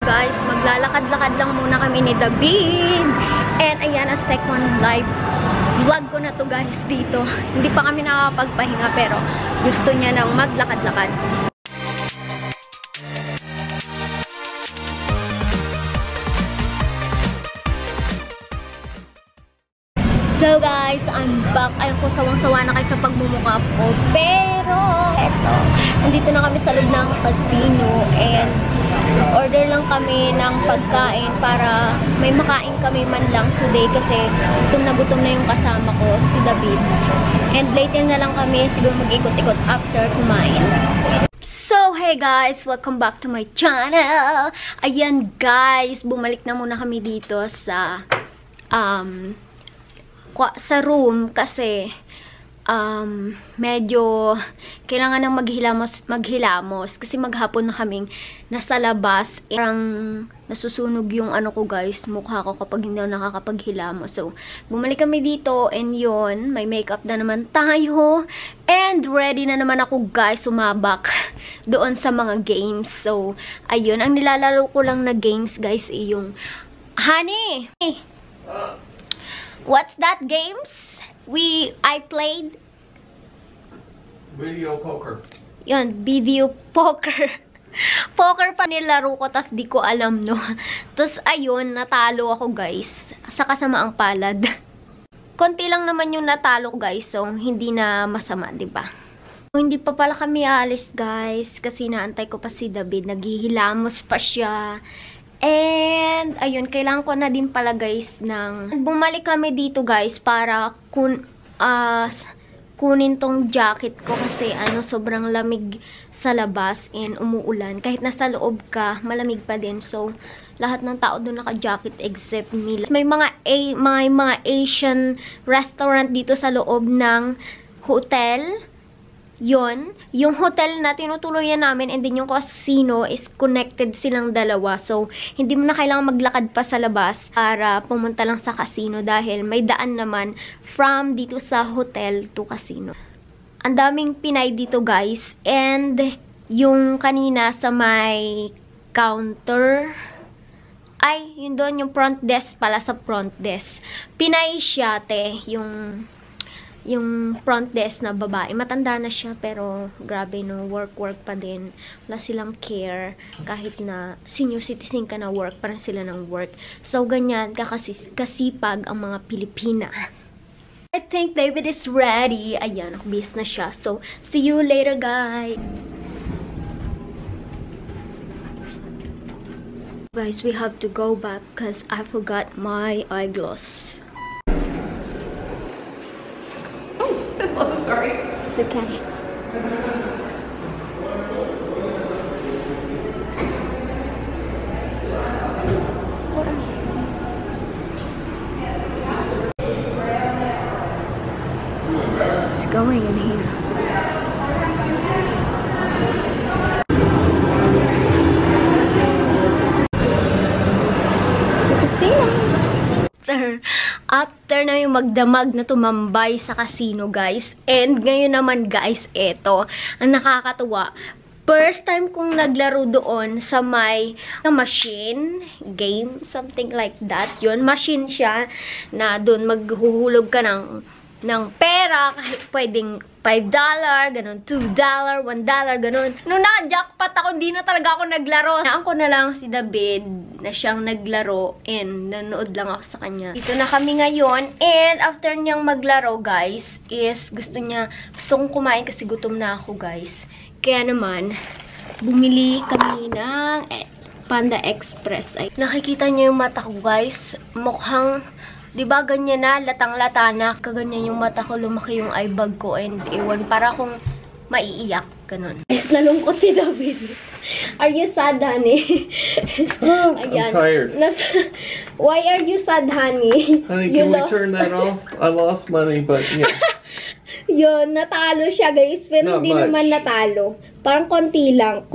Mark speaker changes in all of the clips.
Speaker 1: Guys, maglalakad-lakad lang muna kami ni David. And ayan, a second live vlog ko na to guys dito. Hindi pa kami nakakapagpahinga pero gusto niya nang maglakad-lakad. So guys, I'm back. Ayun ko, sawang-sawa na kayo sa pagmumukha ko. Pero, eto, nandito na kami sa loob ng casino. And, order lang kami ng pagkain para may makain kami man lang today. Kasi, gutom na yung kasama ko, si David. And, later na lang kami siguro mag-ikot-ikot after kumain. So, hey guys! Welcome back to my channel! Ayan guys, bumalik na muna kami dito sa, sa room kasi medyo kailangan nang maghilamos kasi maghapon na kaming nasa labas. Parang nasusunog yung ano ko guys, mukha ko kapag hindi ako nakakapaghilamos. So, bumalik kami dito and yun, may makeup na naman tayo and ready na naman ako guys sumabak doon sa mga games. So, ayun, ang nilalaro ko lang na games guys ay yung Honey! What's that games? I played?
Speaker 2: Video poker.
Speaker 1: Yun, video poker. Poker pa nilaro ko, tas di ko alam, no? Tas, ayun, natalo ako, guys. Sa kasamaang palad. Konti lang naman yung natalo ko, guys. So, hindi na masama, diba? Hindi pa pala kami alis, guys. Kasi naantay ko pa si David. Naghihilamos pa siya. And, ayun, kailangan ko na din pala guys ng... Bumalik kami dito guys para kunin tong jacket ko kasi sobrang lamig sa labas and umuulan. Kahit nasa loob ka, malamig pa din. So, lahat ng tao doon naka-jacket except me. May mga Asian restaurant dito sa loob ng hotel. Yon, yung hotel na tinutuluyan namin and then yung casino is connected silang dalawa. So, hindi mo na kailangan maglakad pa sa labas para pumunta lang sa casino dahil may daan naman from dito sa hotel to casino. Ang daming Pinay dito guys and yung kanina sa may counter ay, yun doon yung front desk pala sa front desk. Pinay siya te, yung front desk na babae. Matanda na siya, pero grabe no, work pa din. Wala silang care. Kahit na senior citizen ka na work, parang sila ng work. So, ganyan, kasipag ang mga Pilipina. I think David is ready. Ayan, bis na siya. So, see you later, guys. Guys, we have to go back because I forgot my eyeglass.
Speaker 3: Oh, sorry.
Speaker 1: It's okay. What's going in here? So, casino. After na yung magdamag na tumambay sa casino, guys. And ngayon naman, guys, eto. Ang nakakatuwa. First time kong naglaro doon sa may machine game, something like that. Yun, machine siya na doon maghuhulog ka ng pera. Kahit pwedeng $5, ganun, $2, $1, ganun. Nung na-jackpot ako, di na talaga ako naglaro. Naan ko na lang si David na siyang naglaro and nanood lang ako sa kanya. Dito na kami ngayon and after niyang maglaro, guys, is gustong kumain kasi gutom na ako, guys. Kaya naman, bumili kami ng Panda Express. Ay, nakikita niyo yung mata ko, guys. Mukhang... Diba, ganyan na, latang-lata na, kaganyan yung mata ko, lumaki yung eye bag ko, and ewan, para akong maiiyak, ganun. Yes, nalungkot si David. Are you sad, honey?
Speaker 2: Oh, I'm tired.
Speaker 1: Why are you sad, honey?
Speaker 2: Honey, can we turn that off? I lost money, but yeah.
Speaker 1: Yun, natalo siya, guys, pero hindi naman natalo. Parang konti lang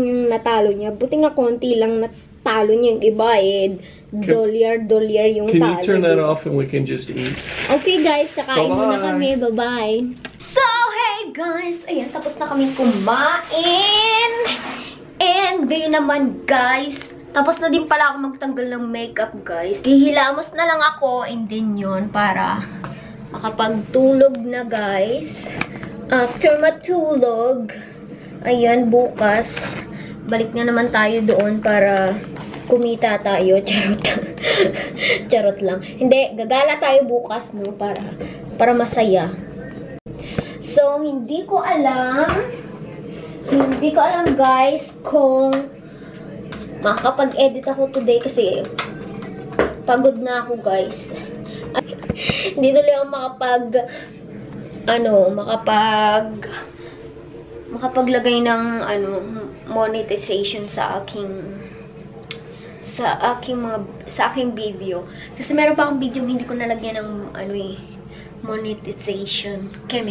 Speaker 1: yung natalo niya. Buti nga konti lang natalo niya yung iba, dolyar yung
Speaker 2: can
Speaker 1: talo.
Speaker 2: Can you turn that off and we can just eat?
Speaker 1: Okay guys, kakain muna kami. Bye-bye. So, hey guys! Ayan, tapos na kami kumain. And ngayon naman guys, Tapos na din pala ako magtanggal ng makeup, guys. Hihilamos na lang ako and then yun para makapagtulog na, guys. After matulog, ayan, bukas, balik na naman tayo doon para kumita tayo. Charot. Charot lang. Hindi, gagala tayo bukas, no? Para masaya. So, hindi ko alam, guys, kung makakapag-edit ako today kasi pagod na ako, guys. Hindi tuloy ako makapaglagay ng monetization sa aking video. Kasi meron pa akong video hindi ko nalagyan ng monetization. Kaya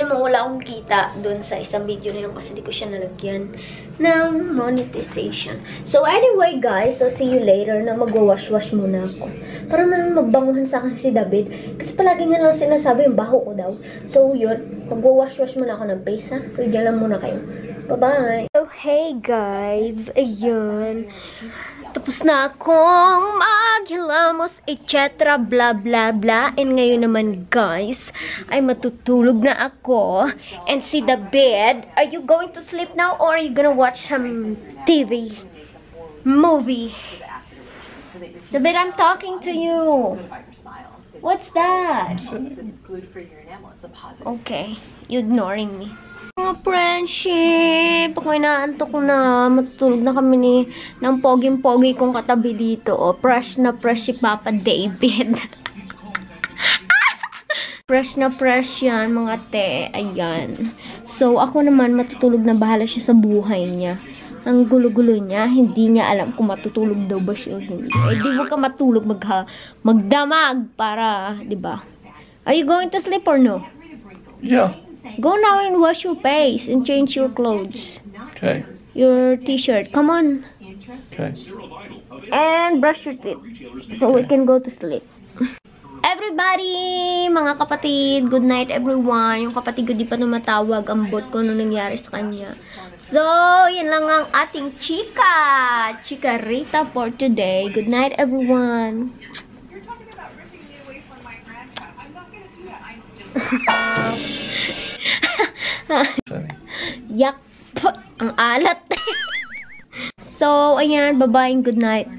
Speaker 1: naman wala akong kita doon sa isang video na yun kasi di ko siya nalagyan ng monetization. So anyway, guys, so see you later na magwawash-wash muna ako. Para naman mabanguhan sa akin si David. Kasi palagi niya lang sinasabi yung baho ko daw. So yun, magwawash-wash muna ako ng face, ha? So dyan lang muna kayo. Bye-bye! So hey guys, ayun. Tapos na akong maghilamos, etc. blah blah blah. And ngayon naman, guys, ay matutulog na ako. And see the bed. Are you going to sleep now or are you gonna watch some TV? Movie? The bed, I'm talking to you. What's that? Okay, you ignoring me. Mga friendship, ako inaantok ko na, matutulog na kami ng poging-pogi kong katabi dito. Oh, fresh na fresh si Papa David. Fresh na fresh yan, mga te. Ayan. So, ako naman matutulog na, bahala siya sa buhay niya. Ang gulo-gulo niya, hindi niya alam kung matutulog daw ba siya o hindi. Eh, di mo ka matulog, magdamag para, di ba? Are you going to sleep or no?
Speaker 2: Yeah.
Speaker 1: Go now and wash your face and change your clothes.
Speaker 2: Okay.
Speaker 1: Your t-shirt. Come on.
Speaker 2: Okay.
Speaker 1: And brush your teeth. So we can go to sleep. Everybody! Mga kapatid, good night everyone. Yung kapatid ko di pa tumatawag. Ang bot ko nung nangyari sa kanya. So, yan lang ang ating chika. Chika Rita for today. Good night everyone. Yak! Ang alat! So, ayan, bye-bye and good night.